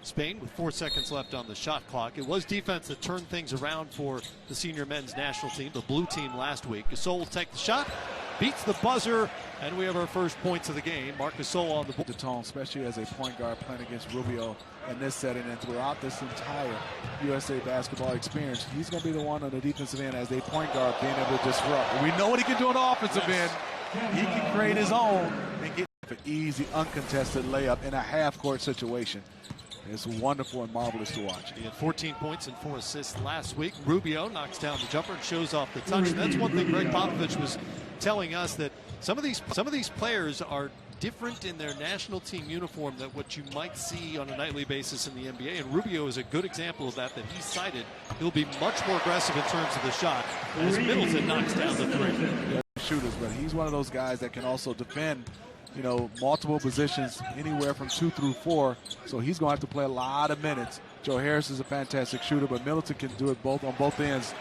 Spain with 4 seconds left on the shot clock. It was defense that turned things around for the senior men's national team, the blue team last week. Gasol will take the shot, beats the buzzer, and we have our first points of the game. Marc Gasol on the board. The tone, especially as a point guard playing against Rubio in this setting and throughout this entire USA basketball experience, he's going to be the one on the defensive end as a point guard being able to disrupt. We know what he can do on the offensive end. He can create his own and get an easy, uncontested layup in a half-court situation. It's wonderful and marvelous to watch. He had 14 points and 4 assists last week. Rubio knocks down the jumper and shows off the touch. And that's one thing Gregg Popovich was telling us, that some of these players are different in their national team uniform than what you might see on a nightly basis in the NBA. And Rubio is a good example of that he cited. He'll be much more aggressive in terms of the shot as Middleton knocks down the three. Shooters, but he's one of those guys that can also defend, you know, multiple positions, anywhere from 2 through 4. So he's going to have to play a lot of minutes. Joe Harris is a fantastic shooter, but Middleton can do it both on both ends,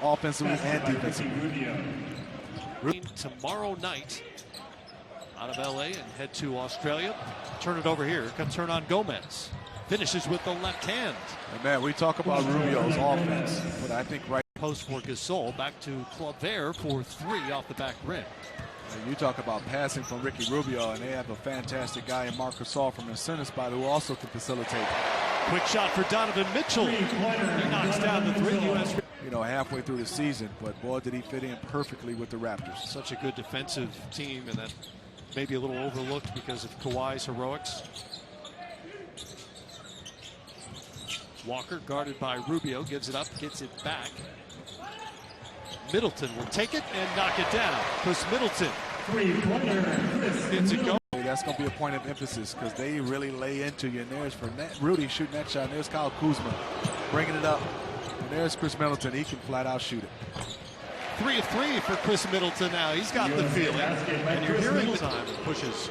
offensively and defensively. Tomorrow night out of LA and head to Australia. Turn it over here. Here comes Hernangomez. Finishes with the left hand. And man, we talk about Rubio's offense, but I think right post for Gasol, back to Claver for 3 off the back rim. You talk about passing from Ricky Rubio, and they have a fantastic guy in Marc Gasol from the center spot who also can facilitate. Quick shot for Donovan Mitchell. He knocks down the 3 U.S. You know, halfway through the season, but boy, did he fit in perfectly with the Raptors. Such a good defensive team, and that may be a little overlooked because of Kawhi's heroics. Walker, guarded by Rubio, gives it up, gets it back. Middleton will take it and knock it down. Chris Middleton. It's a go. That's going to be a point of emphasis because they really lay into you. And there's for Rudy shooting that shot. And there's Kyle Kuzma bringing it up. And there's Chris Middleton. He can flat out shoot it. 3 of 3 for Chris Middleton now. He's got the feeling. And you're hearing the time it pushes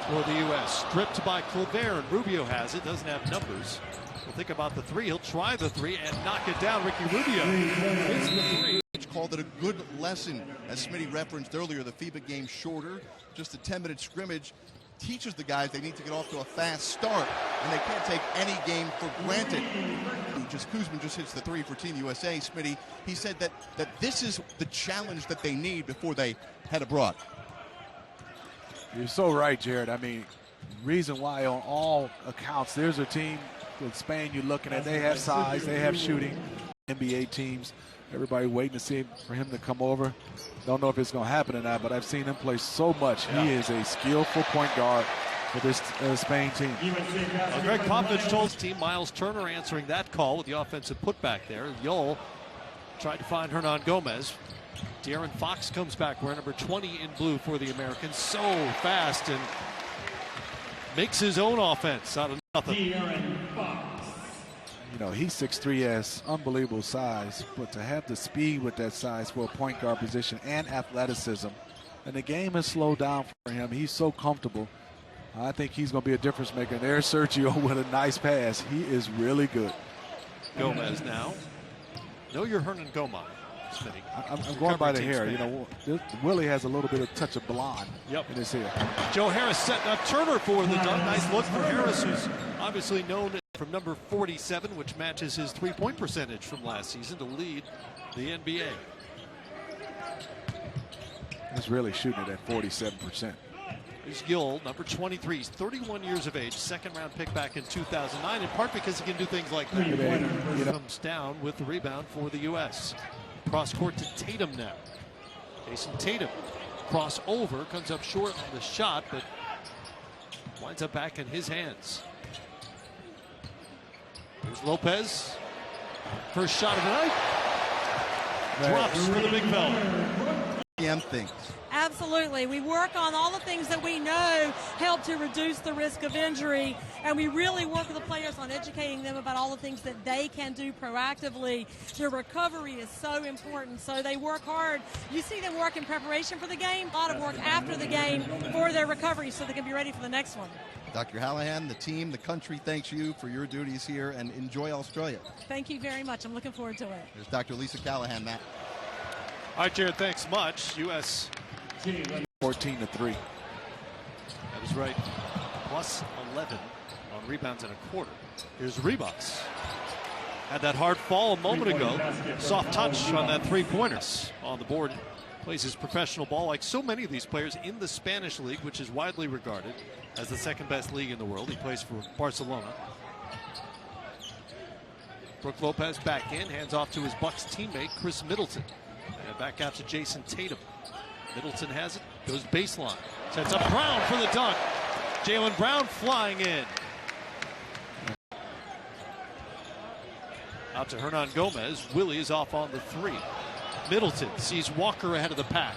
for the U.S. Stripped by Claver, and Rubio has it. Doesn't have numbers. We'll think about the 3. He'll try the 3 and knock it down. Ricky Rubio hits the 3. Called it a good lesson, as Smitty referenced earlier. The FIBA game shorter, just a 10-minute scrimmage, teaches the guys they need to get off to a fast start, and they can't take any game for granted. Kuzma just hits the 3 for Team USA. Smitty, he said that this is the challenge that they need before they head abroad. You're so right, Jared. I mean, reason why on all accounts, there's a team with Spain you're looking at. They have size, they have shooting. NBA teams, everybody waiting to see for him to come over. Don't know if it's going to happen or not, but I've seen him play so much. Yeah. He is a skillful point guard for this Spain team. Gregg Popovich told his team, Miles Turner answering that call with the offensive putback there. Yol tried to find Hernangomez. De'Aaron Fox comes back wearing number 20 in blue for the Americans. So fast and makes his own offense out of nothing. You know, he's 6'3", has unbelievable size, but to have the speed with that size for a point guard position and athleticism, and the game has slowed down for him. He's so comfortable. I think he's going to be a difference maker. And there's Sergio with a nice pass. He is really good. Gomez now. Know your Hernangomez, Smitty. I'm going by the hair. You know, Willie has a little bit of touch of blonde in his hair. Joe Harris setting up Turner for the dunk. Nice look for Harris, who's obviously known from number 47, which matches his three-point percentage from last season, to lead the NBA. He's really shooting it at 47%. Here's Gill, number 23. He's 31 years of age, second-round pick back in 2009, in part because he can do things like that. He comes down with the rebound for the U.S. Cross-court to Tatum now. Jason Tatum, crossover, comes up short on the shot, but winds up back in his hands. Here's Lopez. First shot of the night. Drops for the big fella. Things. Absolutely. We work on all the things that we know help to reduce the risk of injury, and we really work with the players on educating them about all the things that they can do proactively. Their recovery is so important, so they work hard. You see them work in preparation for the game, a lot of work after the game for their recovery so they can be ready for the next one. Dr. Hallahan, the team, the country thanks you for your duties here, and enjoy Australia. Thank you very much. I'm looking forward to it. There's Dr. Lisa Callahan, Matt. All right, Jared, thanks much. U.S. 14-3. That is right. Plus 11 on rebounds in a quarter. Here's Ribas. Had that hard fall a moment ago. Soft touch on that three-pointer. On the board, plays his professional ball like so many of these players in the Spanish league, which is widely regarded as the second best league in the world. He plays for Barcelona. Brook Lopez back in, hands off to his Bucks teammate, Chris Middleton. And back out to Jason Tatum. Middleton has it, goes baseline. Sets up Brown for the dunk. Jaylen Brown flying in. Out to Hernan Gomez. Willie is off on the three. Middleton sees Walker ahead of the pack.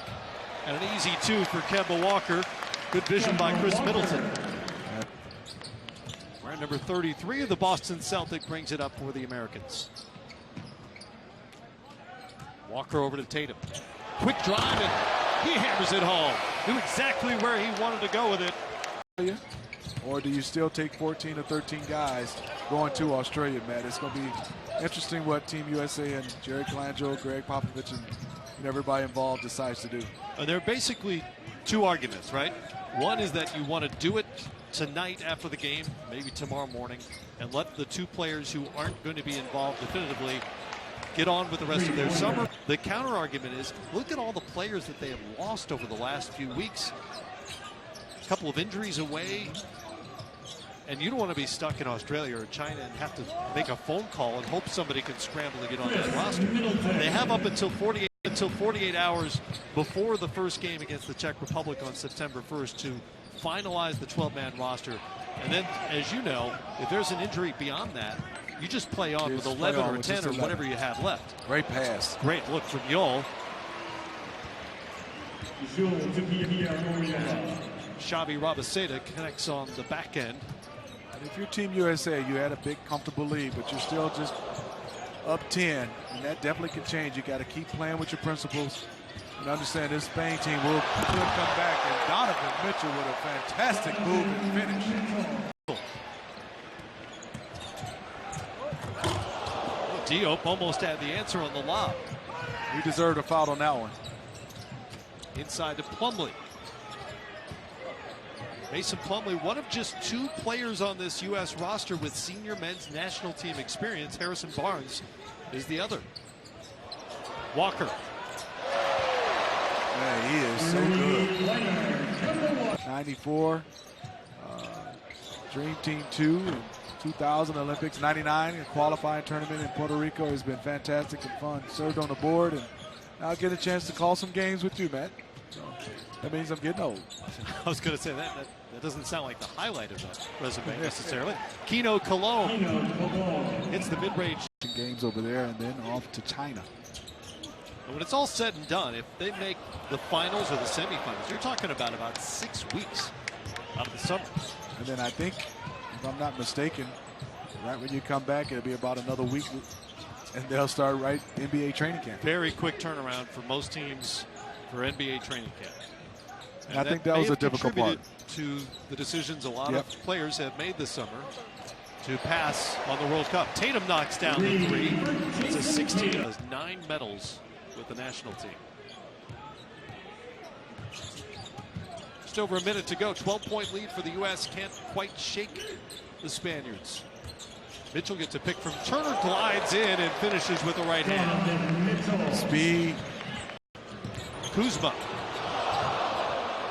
And an easy two for Kemba Walker. Good vision by Chris Middleton. Wearing number 33 of the Boston Celtic brings it up for the Americans. Walker over to Tatum. Quick drive, and he hammers it home. Knew exactly where he wanted to go with it. Or do you still take 14 or 13 guys going to Australia, Matt? It's going to be interesting what Team USA and Jerry Colangelo, Gregg Popovich, and everybody involved decides to do. And there are basically two arguments, right? One is that you want to do it tonight after the game, maybe tomorrow morning, and let the two players who aren't going to be involved definitively get on with the rest of their summer. The counter argument is, look at all the players that they have lost over the last few weeks. A couple of injuries away, and you don't want to be stuck in Australia or China and have to make a phone call and hope somebody can scramble to get on that roster. They have up until 48 hours before the first game against the Czech Republic on September 1st to finalize the 12-man roster. And then, as you know, if there's an injury beyond that, you just play on with 11 or 10 or whatever you have left. Great pass. Great look from Yol. Xavi Rabaseda connects on the back end. And if you're Team USA, you had a big comfortable lead, but you're still just up 10, and that definitely can change. You got to keep playing with your principles and understand this Spain team will come back, and Donovan Mitchell with a fantastic move and finish. Diop almost had the answer on the lob. He deserved a foul on that one. Inside to Plumlee. Mason Plumlee, one of just two players on this U.S. roster with senior men's national team experience. Harrison Barnes is the other. Walker. Man, he is so good. 94. Dream Team 2 in 2000 Olympics. 99 in qualifying tournament in Puerto Rico has been fantastic and fun. Served on the board, and now I get a chance to call some games with you, Matt. So that means I'm getting old. I was going to say that doesn't sound like the highlight of that resume necessarily. Keno Cologne hits the mid-range. Games over there and then off to China. And when it's all said and done, if they make the finals or the semifinals, you're talking about 6 weeks out of the summer. And then I think, if I'm not mistaken, right when you come back, it'll be about another week, and they'll start right NBA training camp. Very quick turnaround for most teams for NBA training camp. And I think that was a difficult part. To the decisions a lot of players have made this summer to pass on the World Cup. Tatum knocks down the three. It's a 16. Has 9 medals with the national team. Just over a minute to go. 12-point lead for the U.S. Can't quite shake the Spaniards. Mitchell gets a pick from Turner, glides in and finishes with the right hand. Speed. Kuzma.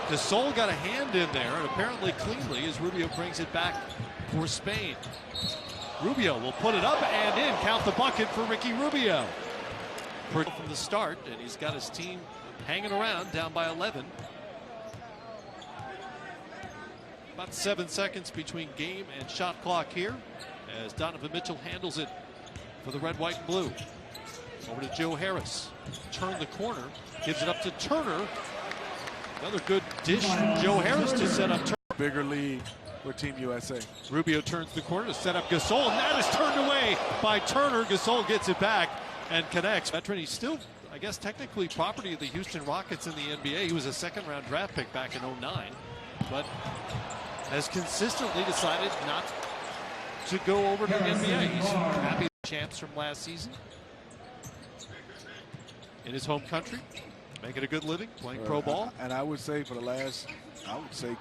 Gasol got a hand in there, and apparently cleanly, as Rubio brings it back for Spain. Rubio will put it up and in. Count the bucket for Ricky Rubio. From the start, and he's got his team hanging around, down by 11. About 7 seconds between game and shot clock here, as Donovan Mitchell handles it for the red, white, and blue. Over to Joe Harris. Turn the corner, gives it up to Turner. Another good dish from Joe Harris to set up Turner. Bigger lead for Team USA. Rubio turns the corner to set up Gasol, and that is turned away by Turner. Gasol gets it back and connects. Veteran, he's still, I guess, technically property of the Houston Rockets in the NBA. He was a second-round draft pick back in 09, but has consistently decided not to go over to the NBA. He's happy with the champs from last season in his home country. Making a good living, playing pro ball. And I would say for the last,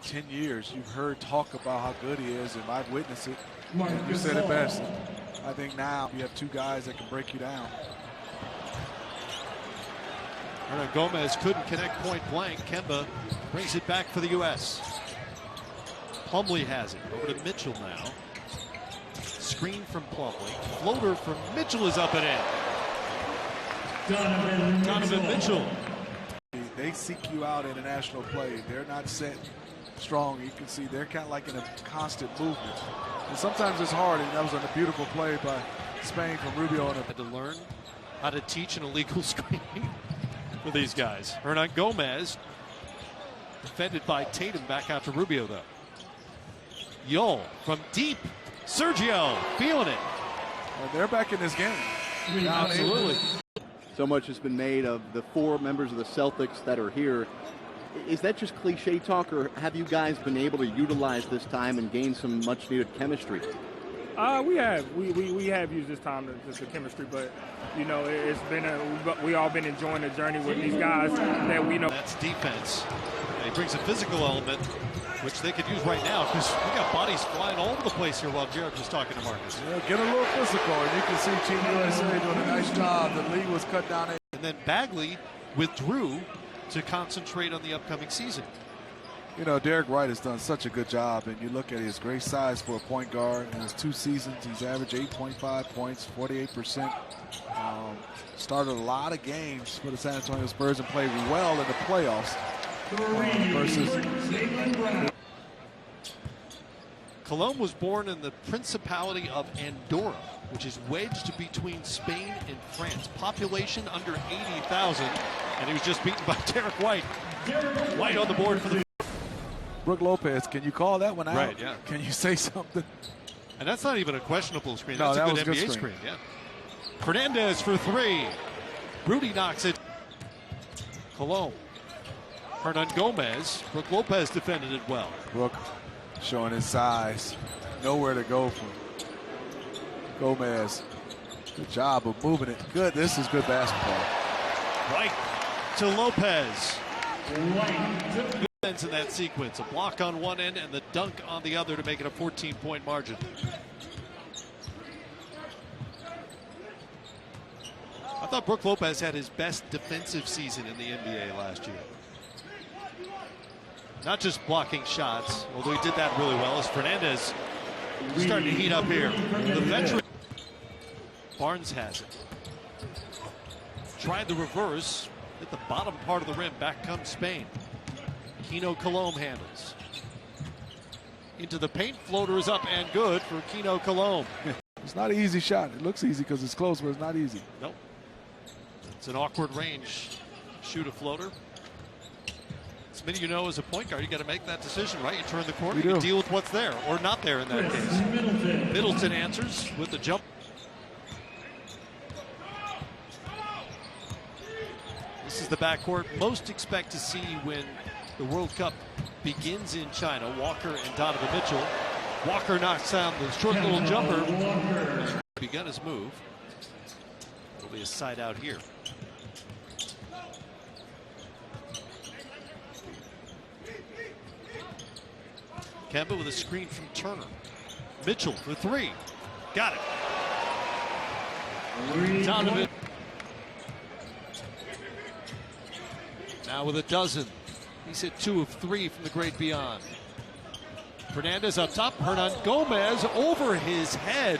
10 years, you've heard talk about how good he is, and I've witnessed it. And you said it best. I think now you have two guys that can break you down. Hernan Gomez couldn't connect point blank. Kemba brings it back for the U.S. Plumlee has it. Over to Mitchell now. Screen from Plumlee. Floater from Mitchell is up and in. Donovan Mitchell. They seek you out in international play. They're not set strong. You can see they're kind of like in a constant movement. And sometimes it's hard, and that was a beautiful play by Spain from Rubio. Had to learn how to teach an illegal screen for these guys. Hernan Gomez defended by Tatum, back out to Rubio though. Yol from deep. Sergio feeling it. Well, they're back in this game. Absolutely. So much has been made of the four members of the Celtics that are here. Is that just cliche talk, or have you guys been able to utilize this time and gain some much-needed chemistry? We have. We have used this time to chemistry, but you know, it's been we all been enjoying the journey with these guys that we know. That's defense. And he brings a physical element, which they could use right now, because we got bodies flying all over the place here while Jared was talking to Marcus. Yeah, get a little physical, and you can see Team USA doing a nice job. The lead was cut down. And then Bagley withdrew to concentrate on the upcoming season. You know, Derek White has done such a good job, and you look at his great size for a point guard. In his 2 seasons, he's averaged 8.5 points, 48%. Started a lot of games for the San Antonio Spurs and played well in the playoffs. Colom was born in the Principality of Andorra, which is wedged between Spain and France. Population under 80,000, and he was just beaten by Derek White. White on the board for the... Brook Lopez, can you call that one out? Right, yeah. Can you say something? And that's not even a questionable screen. No, That's that a good NBA screen. Yeah. Fernandez for 3. Rudy knocks it. Colom. Hernan Gomez. Brook Lopez defended it well. Brook showing his size. Nowhere to go from Gomez. Good job of moving it. Good. This is good basketball. White to Lopez. Good ends in that sequence. A block on one end and the dunk on the other to make it a 14-point margin. I thought Brook Lopez had his best defensive season in the NBA last year. Not just blocking shots, although he did that really well, as Fernandez starting to heat up here. The veteran Barnes has it. Tried the reverse, hit the bottom part of the rim. Back comes Spain. Keno Colom handles. Into the paint, floater is up and good for Keno Colom. It's not an easy shot. It looks easy because it's close, but it's not easy. Nope. It's an awkward range. Shoot a floater. Smitty, you know, as a point guard, you got to make that decision, right? You turn the corner, you can deal with what's there or not there in that case. Middleton answers with the jump. This is the backcourt most expect to see when the World Cup begins in China. Walker and Donovan Mitchell. Walker knocks down the short little jumper. Begun his move. It'll be a side out here. Kemba with a screen from Turner. Mitchell for 3. Got it. Donovan. Now with a dozen. He's hit 2 of 3 from the great beyond. Fernandez up top. Hernan Gomez over his head.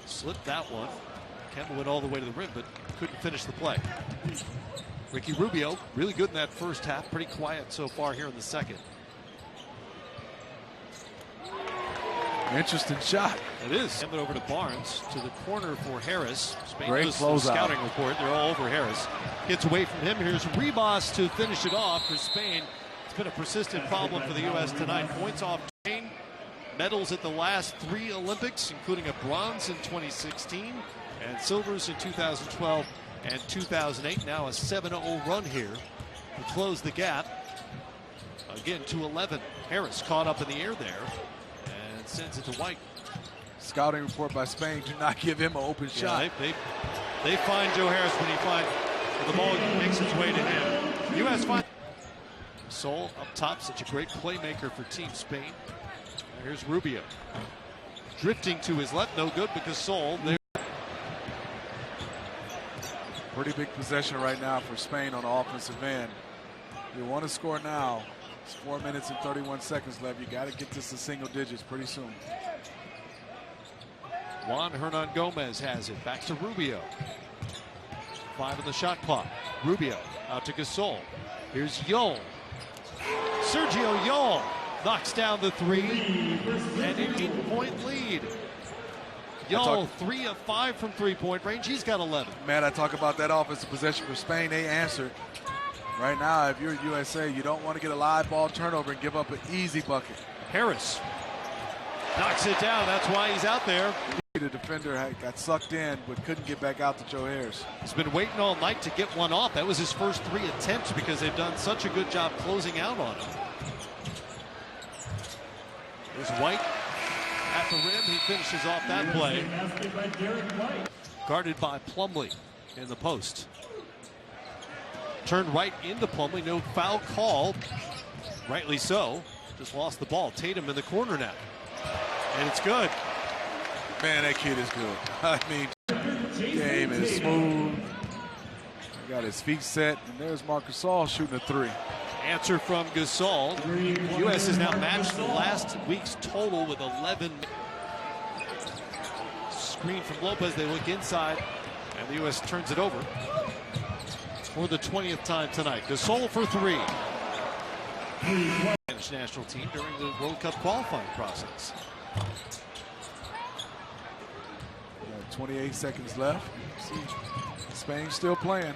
Slipped that one. Kemba went all the way to the rim, but couldn't finish the play. Ricky Rubio, really good in that first half. Pretty quiet so far here in the second. Interesting shot. It is. Send it over to Barnes to the corner for Harris. Spain Great closeout. Scouting report. They're all over Harris. Gets away from him. Here's Ribas to finish it off for Spain. It's been a persistent problem for the U.S. tonight. Points off Spain. Medals at the last 3 Olympics, including a bronze in 2016 and silvers in 2012 and 2008. Now a 7-0 run here to close the gap. Again, to 11. Harris caught up in the air there and sends it to White. scouting report by Spain, do not give him an open shot. They find Joe Harris when the ball makes its way to him. U.S. find Gasol up top, such a great playmaker for Team Spain. Here's Rubio. Drifting to his left, no good, because Gasol there. Pretty big possession right now for Spain on the offensive end. You want to score now. It's 4 minutes and 31 seconds left. You got to get this to single digits pretty soon. Juan Hernan Gomez has it. Back to Rubio. 5 on the shot clock. Rubio out to Gasol. Here's Yol. Sergio Yol knocks down the 3. And an 8-point lead. Yol 3 of 5 from 3-point range. He's got 11. Man, I talk about that offensive possession for Spain. They answered. Right now, if you're USA, you don't want to get a live ball turnover and give up an easy bucket. Harris knocks it down. That's why he's out there. The defender got sucked in, but couldn't get back out to Joe Harris. He's been waiting all night to get one off. That was his first 3 attempts because they've done such a good job closing out on him. There's White at the rim. He finishes off that play. Guarded by Plumlee in the post. Turned right into Plumlee. No foul call. Rightly so. Just lost the ball. Tatum in the corner now. And it's good. Man, that kid is good. I mean, game is smooth. He got his feet set. And there's Marc Gasol shooting a 3. Answer from Gasol. The U.S. has now matched the last week's total with 11. Screen from Lopez. They look inside. And the U.S. turns it over. For the 20th time tonight. Gasol for 3. Spanish national team during the World Cup qualifying process. 28 seconds left. See, Spain still playing.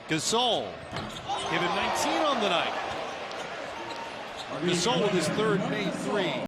Gasol gave him 19 on the night. Gasol with his 3rd made 3.